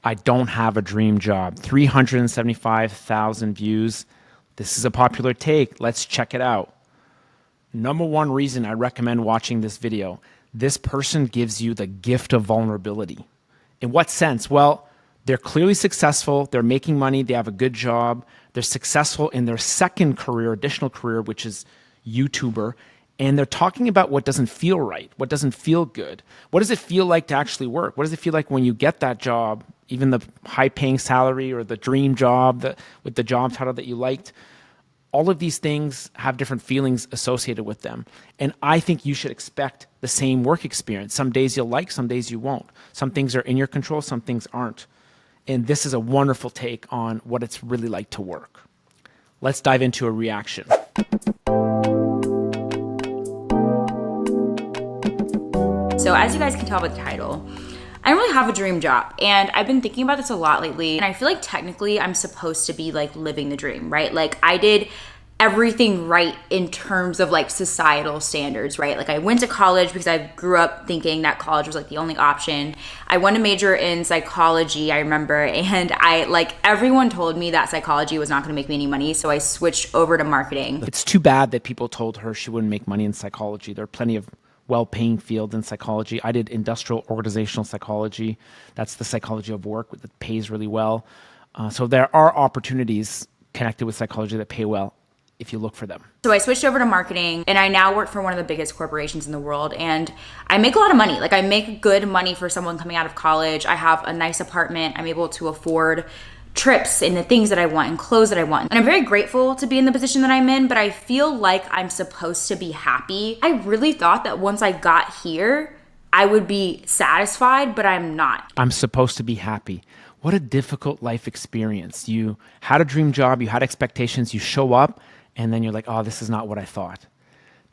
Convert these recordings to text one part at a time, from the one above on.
I don't have a dream job. 375,000 views. This is a popular take. Let's check it out. Number one reason I recommend watching this video. This person gives you the gift of vulnerability. In what sense? Well, they're clearly successful. They're making money. They have a good job. They're successful in their second career, additional career, which is YouTuber. And they're talking about what doesn't feel right, what doesn't feel good. What does it feel like to actually work? What does it feel like when you get that job, even the high-paying salary or the dream job with the job title that you liked? All of these things have different feelings associated with them. And I think you should expect the same work experience. Some days you'll like, some days you won't. Some things are in your control, some things aren't. And this is a wonderful take on what it's really like to work. Let's dive into a reaction. So as you guys can tell by the title, I don't really have a dream job. And I've been thinking about this a lot lately. And I feel like technically I'm supposed to be like living the dream, right? Like I did everything right in terms of like societal standards, right? Like I went to college because I grew up thinking that college was like the only option. I went to major in psychology, I remember, and everyone told me that psychology was not going to make me any money, so I switched over to marketing. It's too bad that people told her she wouldn't make money in psychology. There are plenty of well-paying fields in psychology. I did industrial organizational psychology. That's the psychology of work that pays really well. So there are opportunities connected with psychology that pay well if you look for them. So I switched over to marketing and I now work for one of the biggest corporations in the world, and I make a lot of money. Like I make good money for someone coming out of college. I have a nice apartment. I'm able to afford trips and the things that I want and clothes that I want. And I'm very grateful to be in the position that I'm in, but I feel like I'm supposed to be happy. I really thought that once I got here, I would be satisfied, but I'm not. I'm supposed to be happy. What a difficult life experience. You had a dream job, you had expectations, you show up, and then you're like, oh, this is not what I thought.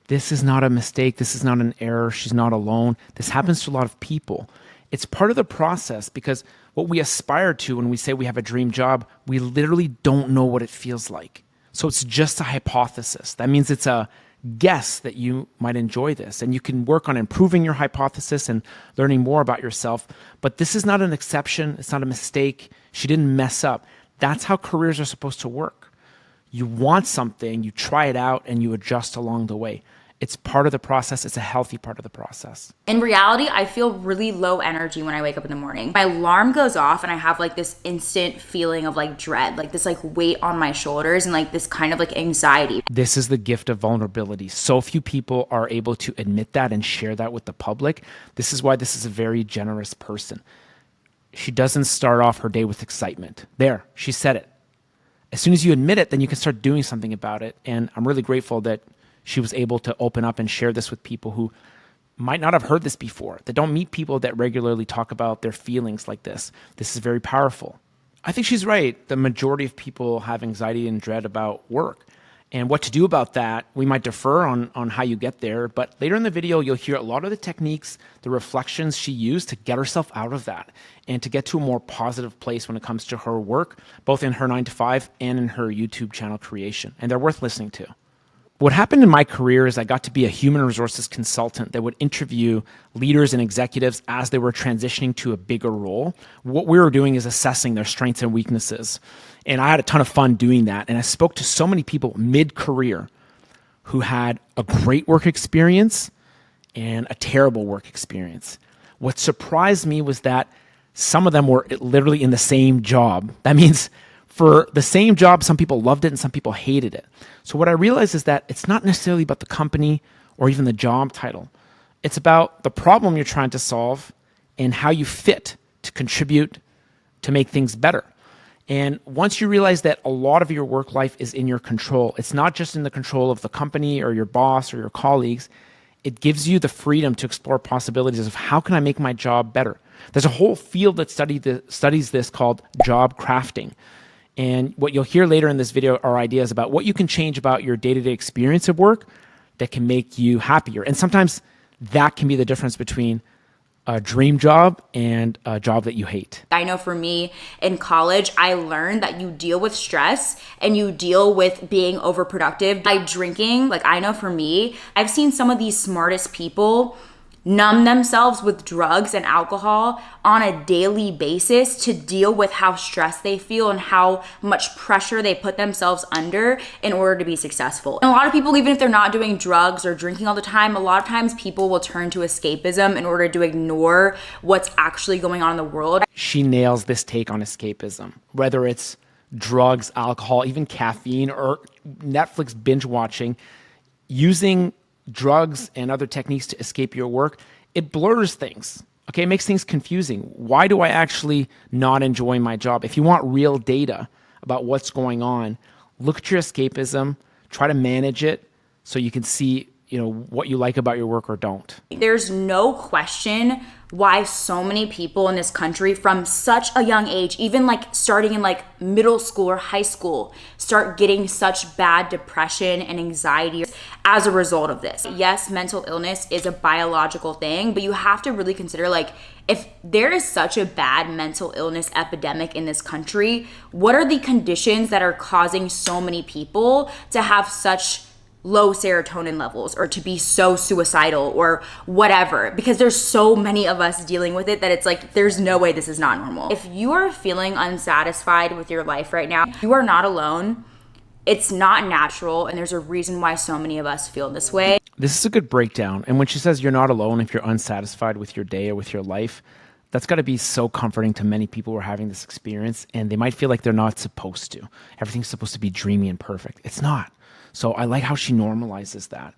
This is not a mistake. This is not an error. She's not alone. This happens to a lot of people. It's part of the process because what we aspire to when we say we have a dream job, we literally don't know what it feels like. So it's just a hypothesis. That means it's a guess that you might enjoy this. And you can work on improving your hypothesis and learning more about yourself. But this is not an exception. It's not a mistake. She didn't mess up. That's how careers are supposed to work. You want something, you try it out, and you adjust along the way. It's part of the process. It's a healthy part of the process. In reality, I feel really low energy when I wake up in the morning. My alarm goes off and I have like this instant feeling of like dread, like this like weight on my shoulders and like this kind of like anxiety. This is the gift of vulnerability. So few people are able to admit that and share that with the public. This is why this is a very generous person. She doesn't start off her day with excitement. There, she said it. As soon as you admit it, then you can start doing something about it. And I'm really grateful that she was able to open up and share this with people who might not have heard this before, that don't meet people that regularly talk about their feelings like this. This is very powerful. I think she's right. The majority of people have anxiety and dread about work. And what to do about that, we might defer on how you get there. But later in the video, you'll hear a lot of the techniques, the reflections she used to get herself out of that and to get to a more positive place when it comes to her work, both in her 9-to-5 and in her YouTube channel creation. And they're worth listening to. What happened in my career is I got to be a human resources consultant that would interview leaders and executives as they were transitioning to a bigger role. What we were doing is assessing their strengths and weaknesses. And I had a ton of fun doing that. And I spoke to so many people mid-career who had a great work experience and a terrible work experience. What surprised me was that some of them were literally in the same job. That means for the same job, some people loved it and some people hated it. So what I realized is that it's not necessarily about the company or even the job title. It's about the problem you're trying to solve and how you fit to contribute to make things better. And once you realize that a lot of your work life is in your control, it's not just in the control of the company or your boss or your colleagues, it gives you the freedom to explore possibilities of how can I make my job better. There's a whole field that studies this called job crafting. And what you'll hear later in this video are ideas about what you can change about your day-to-day experience of work that can make you happier. And sometimes that can be the difference between a dream job and a job that you hate. I know for me in college, I learned that you deal with stress and you deal with being overproductive by drinking. Like I know for me, I've seen some of these smartest people numb themselves with drugs and alcohol on a daily basis to deal with how stressed they feel and how much pressure they put themselves under in order to be successful. And a lot of people, even if they're not doing drugs or drinking all the time, a lot of times people will turn to escapism in order to ignore what's actually going on in the world. She nails this take on escapism, whether it's drugs, alcohol, even caffeine, or Netflix binge watching. Using drugs and other techniques to escape your work, it blurs things. Okay, it makes things confusing. Why do I actually not enjoy my job? If you want real data about what's going on, look at your escapism, try to manage it so you can see, what you like about your work or don't. There's no question why so many people in this country from such a young age, even like starting in like middle school or high school, start getting such bad depression and anxiety as a result of this. Yes, mental illness is a biological thing, but you have to really consider, like, if there is such a bad mental illness epidemic in this country, what are the conditions that are causing so many people to have such low serotonin levels or to be so suicidal or whatever? Because there's so many of us dealing with it that it's like, there's no way this is not normal. If you are feeling unsatisfied with your life right now, you are not alone. It's not natural, and there's a reason why so many of us feel this way. This is a good breakdown. And when she says you're not alone if you're unsatisfied with your day or with your life, that's got to be so comforting to many people who are having this experience, and they might feel like they're not supposed to. Everything's supposed to be dreamy and perfect. It's not. So I like how she normalizes that.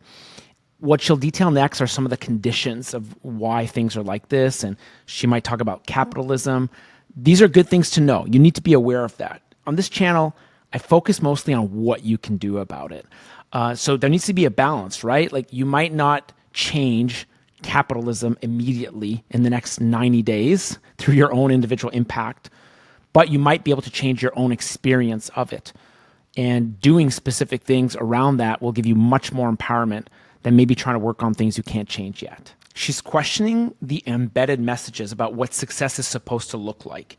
What she'll detail next are some of the conditions of why things are like this, and she might talk about capitalism. These are good things to know. You need to be aware of that. On this channel, I focus mostly on what you can do about it. So there needs to be a balance, right? Like, you might not change capitalism immediately in the next 90 days through your own individual impact, but you might be able to change your own experience of it. And doing specific things around that will give you much more empowerment than maybe trying to work on things you can't change yet. She's questioning the embedded messages about what success is supposed to look like.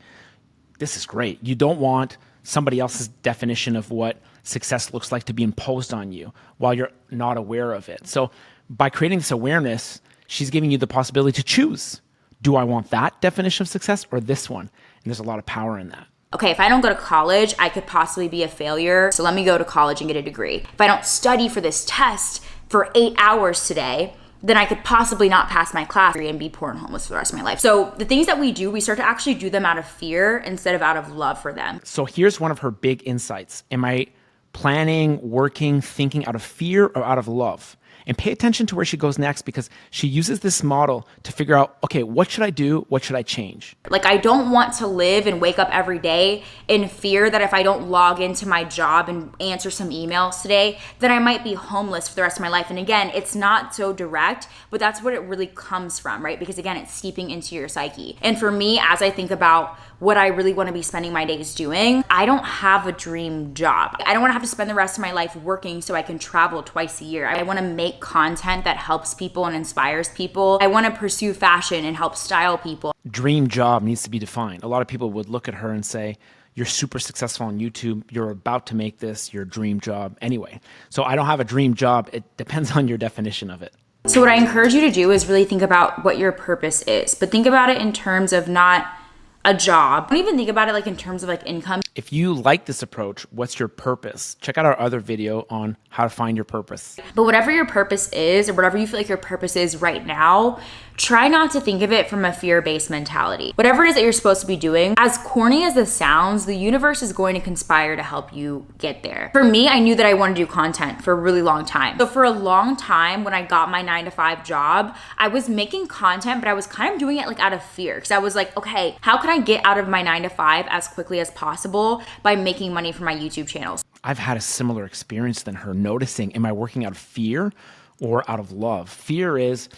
This is great. You don't want somebody else's definition of what success looks like to be imposed on you while you're not aware of it. So by creating this awareness, she's giving you the possibility to choose. Do I want that definition of success or this one? And there's a lot of power in that. Okay, if I don't go to college, I could possibly be a failure. So let me go to college and get a degree. If I don't study for this test for 8 hours today, then I could possibly not pass my class and be poor and homeless for the rest of my life. So the things that we do, we start to actually do them out of fear instead of out of love for them. So here's one of her big insights. Am I planning, working, thinking out of fear or out of love? And pay attention to where she goes next, because she uses this model to figure out, okay, what should I do? What should I change? Like, I don't want to live and wake up every day in fear that if I don't log into my job and answer some emails today, then I might be homeless for the rest of my life. And again, it's not so direct, but that's what it really comes from, right? Because again, it's seeping into your psyche. And for me, as I think about what I really want to be spending my days doing, I don't have a dream job. I don't want to have to spend the rest of my life working so I can travel twice a year. I want to make content that helps people and inspires people. I want to pursue fashion and help style people. Dream job needs to be defined. A lot of people would look at her and say, you're super successful on YouTube. You're about to make this your dream job anyway. So I don't have a dream job. It depends on your definition of it. So what I encourage you to do is really think about what your purpose is, but think about it in terms of not a job. Don't even think about it like in terms of like income. If you like this approach, what's your purpose? Check out our other video on how to find your purpose. But whatever your purpose is, or whatever you feel like your purpose is right now, try not to think of it from a fear-based mentality. Whatever it is that you're supposed to be doing, as corny as this sounds, the universe is going to conspire to help you get there. For me, I knew that I wanted to do content for a really long time. So for a long time, when I got my 9-to-5 job, I was making content, but I was kind of doing it like out of fear. Because I was like, okay, how can I get out of my 9-to-5 as quickly as possible by making money from my YouTube channels? I've had a similar experience than her, noticing, am I working out of fear or out of love? Fear is,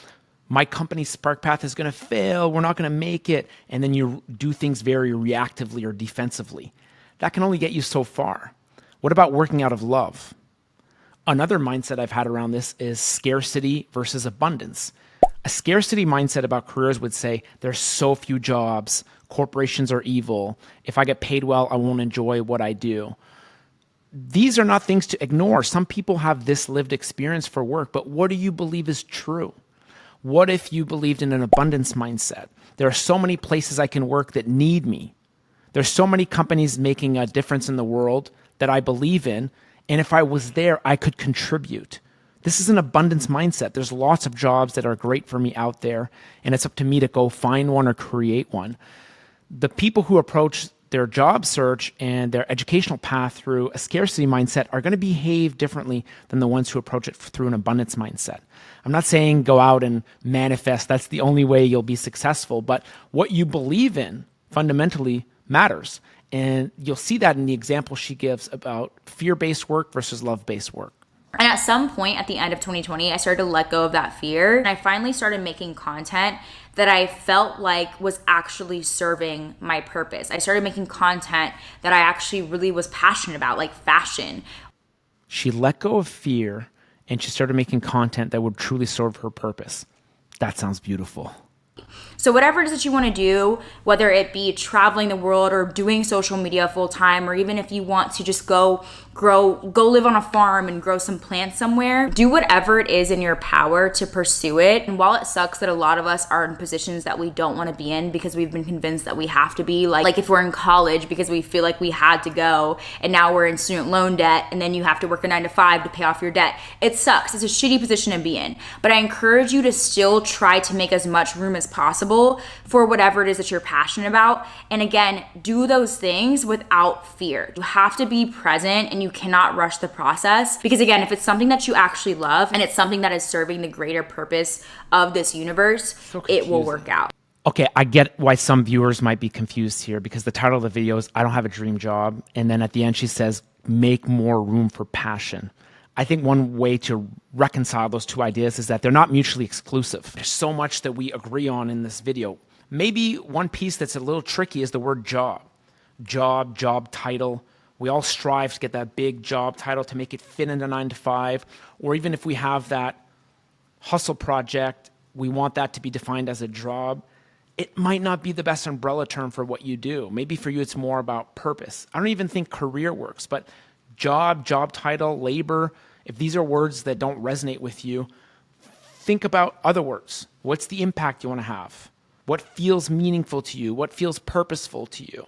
my company's Spark Path is going to fail, we're not going to make it, and then you do things very reactively or defensively. That can only get you so far. What about working out of love? Another mindset I've had around this is scarcity versus abundance. A scarcity mindset about careers would say, there's so few jobs, corporations are evil, if I get paid well, I won't enjoy what I do. These are not things to ignore. Some people have this lived experience for work, but what do you believe is true? What if you believed in an abundance mindset? There are so many places I can work that need me. There's so many companies making a difference in the world that I believe in. And if I was there, I could contribute. This is an abundance mindset. There's lots of jobs that are great for me out there, and it's up to me to go find one or create one. The people who approach their job search and their educational path through a scarcity mindset are going to behave differently than the ones who approach it through an abundance mindset. I'm not saying go out and manifest. That's the only way you'll be successful. But what you believe in fundamentally matters. And you'll see that in the example she gives about fear-based work versus love-based work. And at some point at the end of 2020, I started to let go of that fear. And I finally started making content that I felt like was actually serving my purpose. I started making content that I actually really was passionate about, like fashion. She let go of fear and she started making content that would truly serve her purpose. That sounds beautiful. So whatever it is that you want to do, whether it be traveling the world or doing social media full time, or even if you want to just go live on a farm and grow some plants somewhere, do whatever it is in your power to pursue it. And while it sucks that a lot of us are in positions that we don't want to be in because we've been convinced that we have to be, like if we're in college because we feel like we had to go, and now we're in student loan debt, and then you have to work a 9-to-5 to pay off your debt. It sucks. It's a shitty position to be in. But I encourage you to still try to make as much room as possible for whatever it is that you're passionate about. And again, do those things without fear. You have to be present and you cannot rush the process, because again, if it's something that you actually love and it's something that is serving the greater purpose of this universe, it will work out. Okay, I get why some viewers might be confused here, because the title of the video is I don't have a dream job, and then at the end she says make more room for passion. I think one way to reconcile those two ideas is that they're not mutually exclusive. There's so much that we agree on in this video. Maybe one piece that's a little tricky is the word job. Job title. We all strive to get that big job title to make it fit into 9-to-5. Or even if we have that hustle project, we want that to be defined as a job. It might not be the best umbrella term for what you do. Maybe for you it's more about purpose. I don't even think career works, but job title, labor, if these are words that don't resonate with you, think about other words. What's the impact you want to have? What feels meaningful to you? What feels purposeful to you?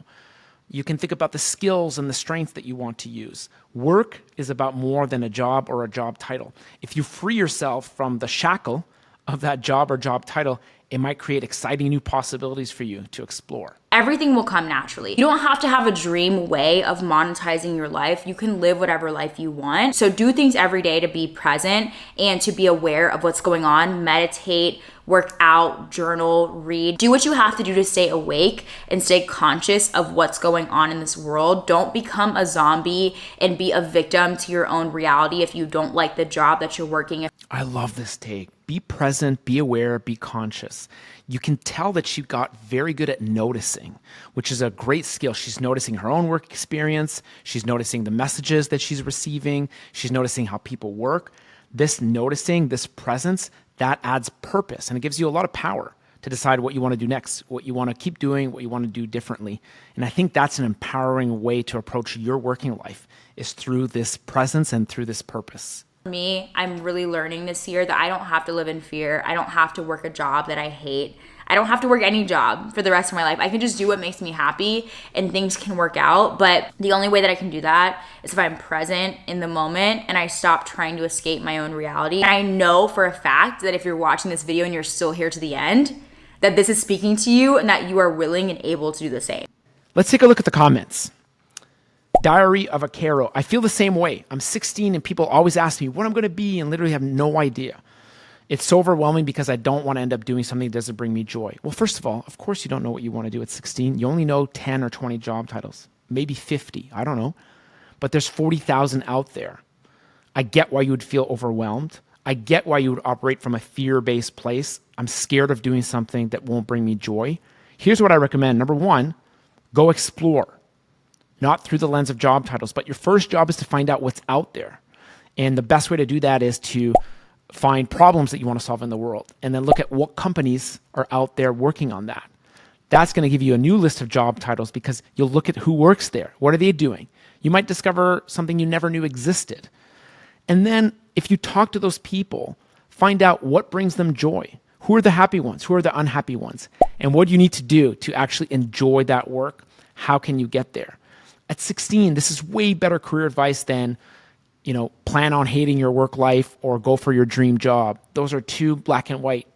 You can think about the skills and the strengths that you want to use. Work is about more than a job or a job title. If you free yourself from the shackle of that job or job title, it might create exciting new possibilities for you to explore. Everything will come naturally. You don't have to have a dream way of monetizing your life. You can live whatever life you want. So do things every day to be present and to be aware of what's going on. Meditate, work out, journal, read. Do what you have to do to stay awake and stay conscious of what's going on in this world. Don't become a zombie and be a victim to your own reality if you don't like the job that you're working in. I love this take. Be present, be aware, be conscious. You can tell that she got very good at noticing, which is a great skill. She's noticing her own work experience. She's noticing the messages that she's receiving. She's noticing how people work. This noticing, this presence, that adds purpose, and it gives you a lot of power to decide what you want to do next, what you want to keep doing, what you want to do differently. And I think that's an empowering way to approach your working life, is through this presence and through this purpose. For me, I'm really learning this year that I don't have to live in fear. I don't have to work a job that I hate. I don't have to work any job for the rest of my life. I can just do what makes me happy and things can work out. But the only way that I can do that is if I'm present in the moment and I stop trying to escape my own reality. And I know for a fact that if you're watching this video and you're still here to the end, that this is speaking to you and that you are willing and able to do the same. Let's take a look at the comments. Diary of a Caro. I feel the same way. I'm 16 and people always ask me what I'm going to be and literally have no idea. It's so overwhelming because I don't want to end up doing something that doesn't bring me joy. Well, first of all, of course you don't know what you want to do at 16. You only know 10 or 20 job titles, maybe 50. I don't know. But there's 40,000 out there. I get why you would feel overwhelmed. I get why you would operate from a fear-based place. I'm scared of doing something that won't bring me joy. Here's what I recommend. Number one, go explore. Not through the lens of job titles, but your first job is to find out what's out there. And the best way to do that is to find problems that you want to solve in the world and then look at what companies are out there working on that. That's going to give you a new list of job titles because you'll look at who works there. What are they doing? You might discover something you never knew existed. And then if you talk to those people, find out what brings them joy. Who are the happy ones? Who are the unhappy ones? And what do you need to do to actually enjoy that work? How can you get there? At 16, this is way better career advice than, plan on hating your work life or go for your dream job. Those are two black and white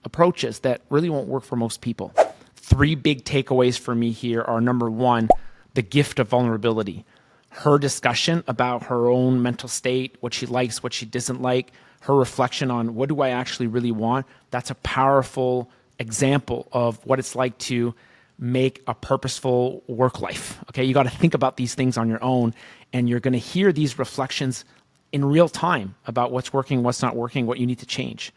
approaches that really won't work for most people. 3 big takeaways for me here are: number 1, the gift of vulnerability. Her discussion about her own mental state, what she likes, what she doesn't like, her reflection on what do I actually really want, that's a powerful example of what it's like to make a purposeful work life. Okay, you got to think about these things on your own, and you're going to hear these reflections in real time about what's working, what's not working, what you need to change.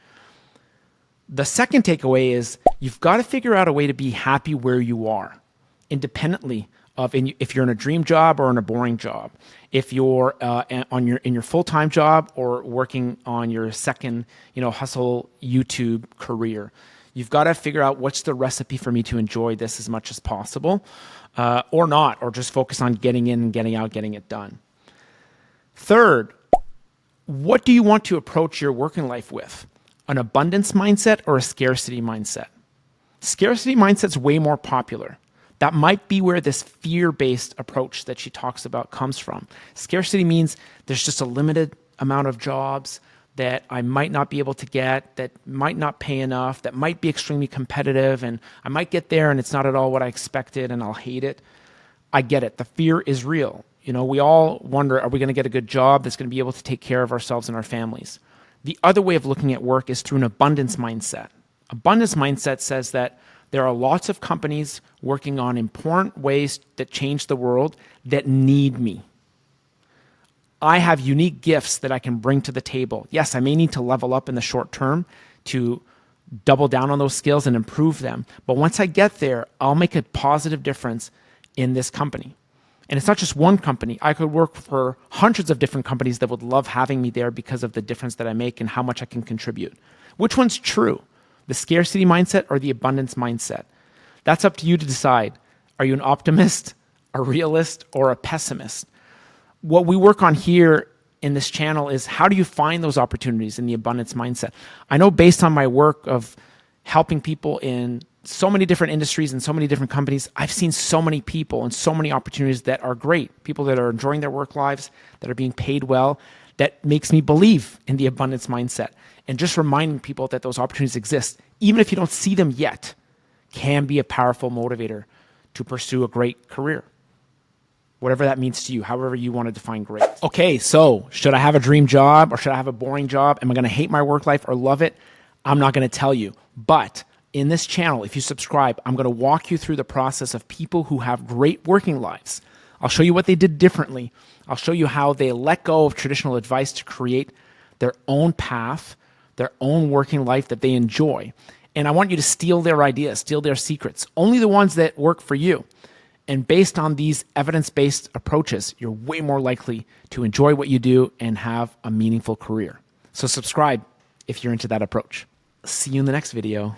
The second takeaway is you've got to figure out a way to be happy where you are, independently of if you're in a dream job or in a boring job, if you're in your full-time job or working on your second hustle YouTube career. You've got to figure out what's the recipe for me to enjoy this as much as possible, or not, or just focus on getting in and getting out, getting it done. Third, what do you want to approach your working life with? An abundance mindset or a scarcity mindset? Scarcity mindset's way more popular. That might be where this fear-based approach that she talks about comes from. Scarcity means there's just a limited amount of jobs that I might not be able to get, that might not pay enough, that might be extremely competitive, and I might get there and it's not at all what I expected and I'll hate it. I get it. The fear is real. We all wonder, are we going to get a good job that's going to be able to take care of ourselves and our families? The other way of looking at work is through an abundance mindset. Abundance mindset says that there are lots of companies working on important ways that change the world that need me. I have unique gifts that I can bring to the table. Yes, I may need to level up in the short term to double down on those skills and improve them. But once I get there, I'll make a positive difference in this company. And it's not just one company. I could work for hundreds of different companies that would love having me there because of the difference that I make and how much I can contribute. Which one's true? The scarcity mindset or the abundance mindset? That's up to you to decide. Are you an optimist, a realist, or a pessimist? What we work on here in this channel is how do you find those opportunities in the abundance mindset? I know based on my work of helping people in so many different industries and so many different companies, I've seen so many people and so many opportunities that are great. People that are enjoying their work lives, that are being paid well, that makes me believe in the abundance mindset. And just reminding people that those opportunities exist, even if you don't see them yet, can be a powerful motivator to pursue a great career. Whatever that means to you, however you want to define great. Okay, so should I have a dream job or should I have a boring job? Am I going to hate my work life or love it? I'm not going to tell you. But in this channel, if you subscribe, I'm going to walk you through the process of people who have great working lives. I'll show you what they did differently. I'll show you how they let go of traditional advice to create their own path, their own working life that they enjoy. And I want you to steal their ideas, steal their secrets, only the ones that work for you. And based on these evidence-based approaches, you're way more likely to enjoy what you do and have a meaningful career. So subscribe if you're into that approach. See you in the next video.